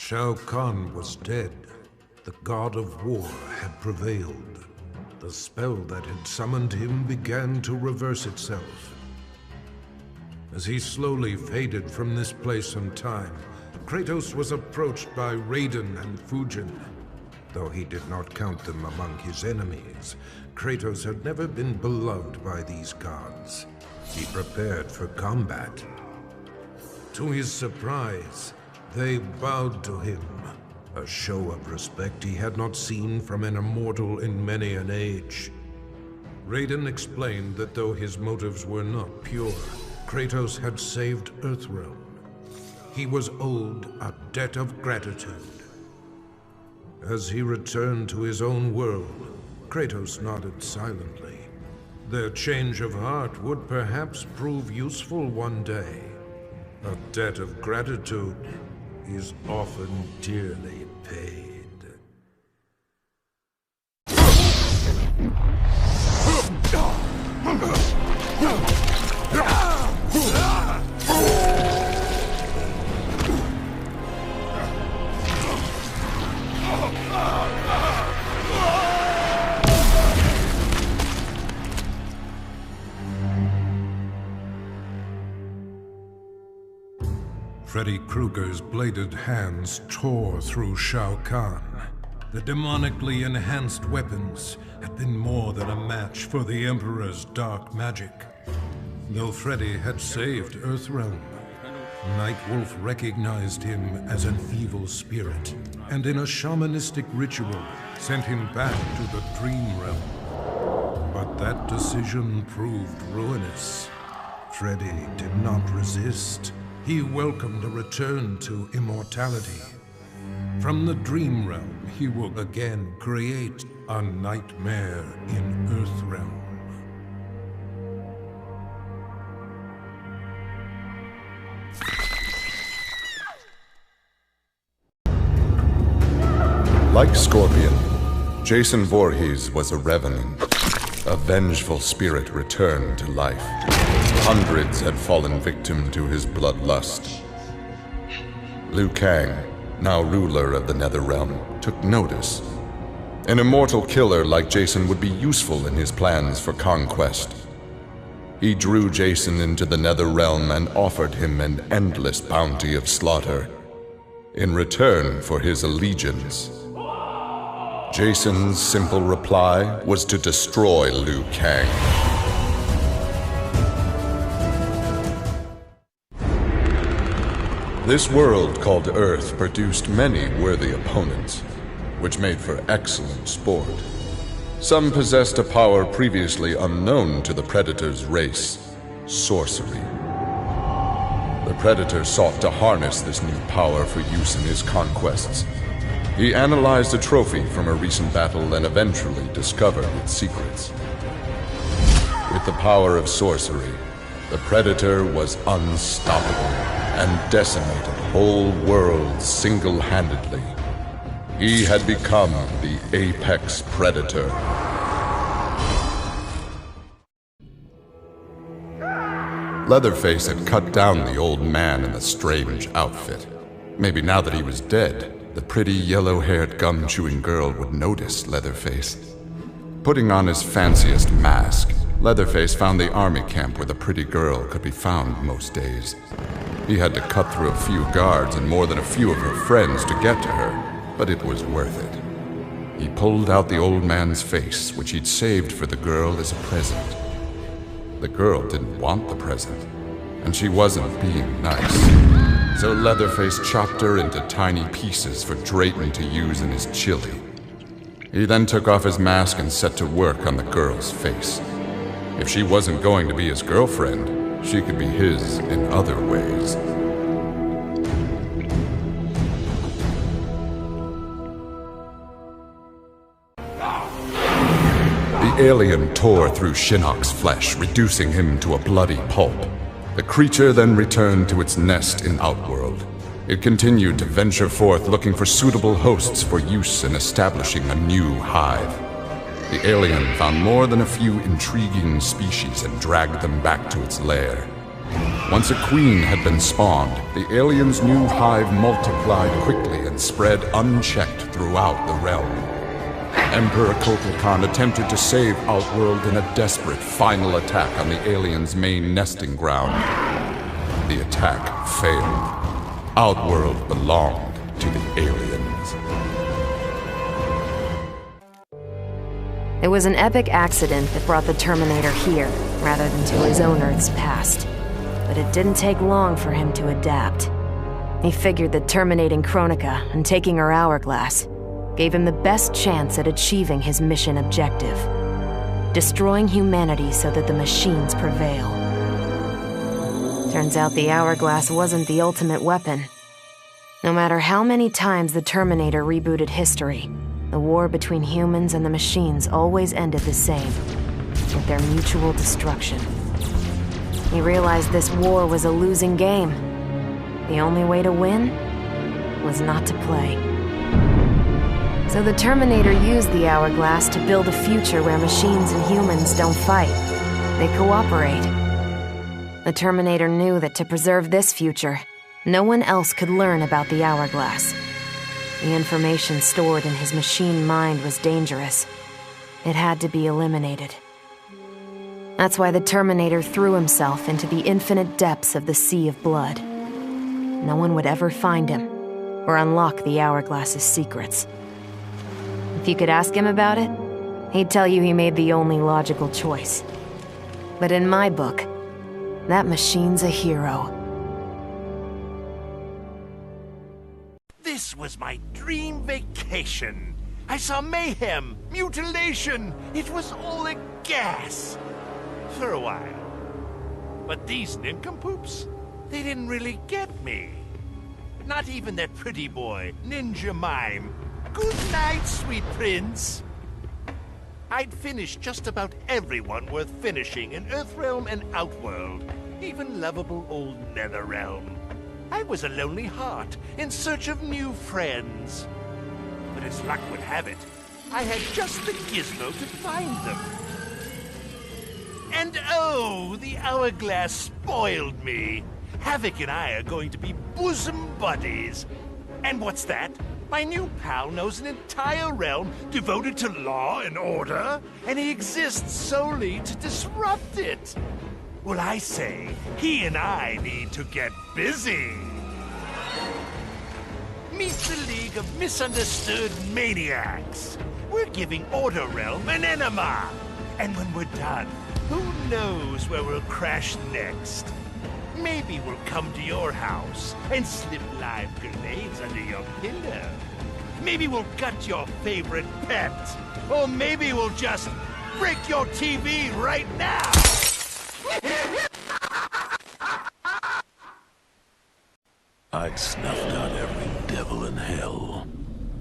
Shao Kahn was dead. The god of war had prevailed. The spell that had summoned him began to reverse itself. As he slowly faded from this place and time, Kratos was approached by Raiden and Fujin. Though he did not count them among his enemies, Kratos had never been beloved by these gods. He prepared for combat. To his surprise, they bowed to him, a show of respect he had not seen from an immortal in many an age. Raiden explained that though his motives were not pure, Kratos had saved Earthrealm. He was owed a debt of gratitude. As he returned to his own world, Kratos nodded silently. Their change of heart would perhaps prove useful one day. A debt of gratitude is often dearly paid. Freddy Krueger's bladed hands tore through Shao Kahn. The demonically enhanced weapons had been more than a match for the Emperor's dark magic. Though Freddy had saved Earthrealm, Nightwolf recognized him as an evil spirit, and in a shamanistic ritual, sent him back to the Dream Realm. But that decision proved ruinous. Freddy did not resist. He welcomed a return to immortality. From the Dream Realm, he will again create a nightmare in Earthrealm. Like Scorpion, Jason Voorhees was a revenant. A vengeful spirit returned to life. Hundreds had fallen victim to his bloodlust. Liu Kang, now ruler of the Netherrealm, took notice. An immortal killer like Jason would be useful in his plans for conquest. He drew Jason into the Netherrealm and offered him an endless bounty of slaughter, in return for his allegiance. Jason's simple reply was to destroy Liu Kang. This world called Earth produced many worthy opponents, which made for excellent sport. Some possessed a power previously unknown to the Predator's race, sorcery. The Predator sought to harness this new power for use in his conquests. He analyzed a trophy from a recent battle and eventually discovered its secrets. With the power of sorcery, the Predator was unstoppable and decimated whole worlds single-handedly. He had become the apex predator. Leatherface had cut down the old man in the strange outfit. Maybe now that he was dead, the pretty yellow-haired gum-chewing girl would notice Leatherface. Putting on his fanciest mask, Leatherface found the army camp where the pretty girl could be found most days. He had to cut through a few guards and more than a few of her friends to get to her, but it was worth it. He pulled out the old man's face, which he'd saved for the girl as a present. The girl didn't want the present, and she wasn't being nice. So Leatherface chopped her into tiny pieces for Drayton to use in his chili. He then took off his mask and set to work on the girl's face. If she wasn't going to be his girlfriend, she could be his in other ways. The alien tore through Shinnok's flesh, reducing him to a bloody pulp. The creature then returned to its nest in Outworld. It continued to venture forth looking for suitable hosts for use in establishing a new hive. The alien found more than a few intriguing species and dragged them back to its lair. Once a queen had been spawned, the aliens' new hive multiplied quickly and spread unchecked throughout the realm. Emperor Kukulkan attempted to save Outworld in a desperate final attack on the aliens' main nesting ground. The attack failed. Outworld belonged to the aliens. It was an epic accident that brought the Terminator here, rather than to his own Earth's past. But it didn't take long for him to adapt. He figured that terminating Kronika and taking her hourglass gave him the best chance at achieving his mission objective: destroying humanity so that the machines prevail. Turns out the hourglass wasn't the ultimate weapon. No matter how many times the Terminator rebooted history, the war between humans and the machines always ended the same, with their mutual destruction. He realized this war was a losing game. The only way to win was not to play. So the Terminator used the hourglass to build a future where machines and humans don't fight. They cooperate. The Terminator knew that to preserve this future, no one else could learn about the hourglass. The information stored in his machine mind was dangerous. It had to be eliminated. That's why the Terminator threw himself into the infinite depths of the Sea of Blood. No one would ever find him, or unlock the hourglass's secrets. If you could ask him about it, he'd tell you he made the only logical choice. But in my book, that machine's a hero. This was my dream vacation. I saw mayhem, mutilation. It was all a gas. For a while. But these nincompoops, they didn't really get me. Not even that pretty boy, Ninja Mime. Good night, sweet prince. I'd finished just about everyone worth finishing in Earthrealm and Outworld, even lovable old Netherrealm. I was a lonely heart in search of new friends. But as luck would have it, I had just the gizmo to find them. And oh, the hourglass spoiled me. Havoc and I are going to be bosom buddies. And what's that? My new pal knows an entire realm devoted to law and order, and he exists solely to disrupt it. Well, I say, he and I need to get busy. Meet the League of Misunderstood Maniacs. We're giving Order Realm an enema. And when we're done, who knows where we'll crash next? Maybe we'll come to your house and slip live grenades under your pillow. Maybe we'll gut your favorite pet. Or maybe we'll just break your TV right now. I'd snuffed out every devil in hell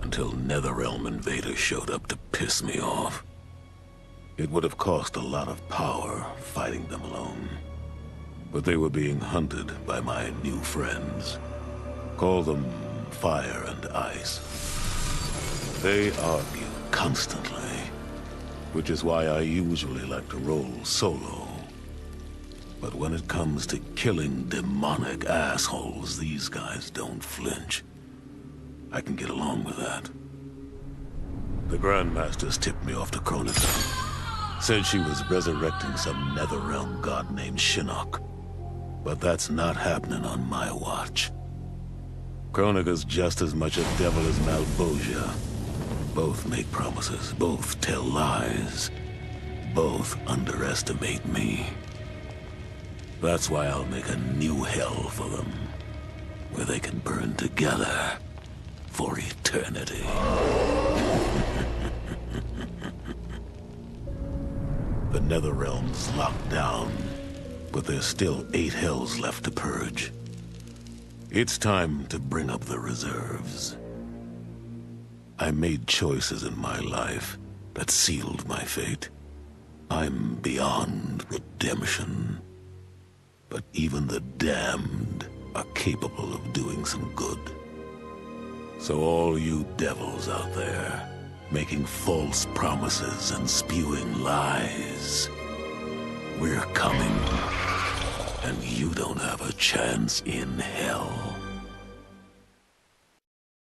until Netherrealm invaders showed up to piss me off. It would have cost a lot of power fighting them alone. But they were being hunted by my new friends. Call them Fire and Ice. They argue constantly, which is why I usually like to roll solo. But when it comes to killing demonic assholes, these guys don't flinch. I can get along with that. The Grandmasters tipped me off to Kronika. Said she was resurrecting some Netherrealm god named Shinnok. But that's not happening on my watch. Kronika's just as much a devil as Malbosia. Both make promises, both tell lies. Both underestimate me. That's why I'll make a new hell for them, where they can burn together for eternity. The Netherrealm's locked down, but there's still 8 hells left to purge. It's time to bring up the reserves. I made choices in my life that sealed my fate. I'm beyond redemption. But even the damned are capable of doing some good. So all you devils out there, making false promises and spewing lies, we're coming And you don't have a chance in hell.